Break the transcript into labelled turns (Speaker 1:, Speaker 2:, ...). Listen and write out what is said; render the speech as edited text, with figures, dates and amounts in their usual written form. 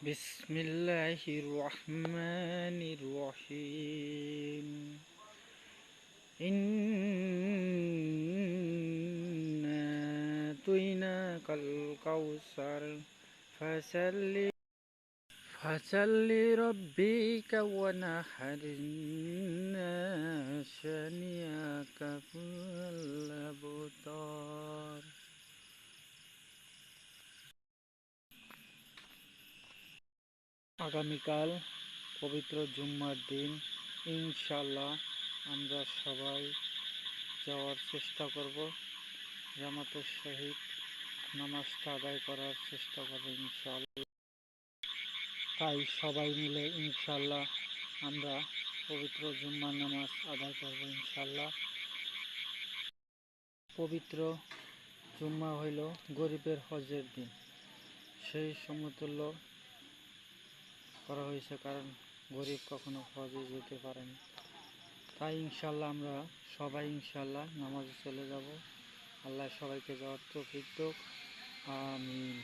Speaker 1: বিসমিল্লাহির রহমানির রহিম। ইন্না তুইনাকাল কাউসার ফাসাল্লি রাব্বিকা ওয়ানহার ইন্না শানিয়াকা হুয়াল আবতার। আগামীকাল পবিত্র জুম্মার দিন, ইনশাল্লাহ আমরা সবাই যাওয়ার চেষ্টা করব, জামাতের সহিত নামাজটা আদায় করার চেষ্টা করব ইনশাল্লাহ। তাই সবাই মিলে ইনশাল্লাহ আমরা পবিত্র জুম্মার নামাজ আদায় করব ইনশাল্লাহ। পবিত্র জুম্মা হইল গরিবের হজের দিন, সেই সমতুল্য করা হয়েছে, কারণ গরিব কখনো হজে যেতে পারেনি। তাই ইনশাল্লাহ আমরা সবাই ইনশাল্লাহ নামাজে চলে যাব। আল্লাহ সবাইকে যাওয়ার তৌফিক দিক। আমিন।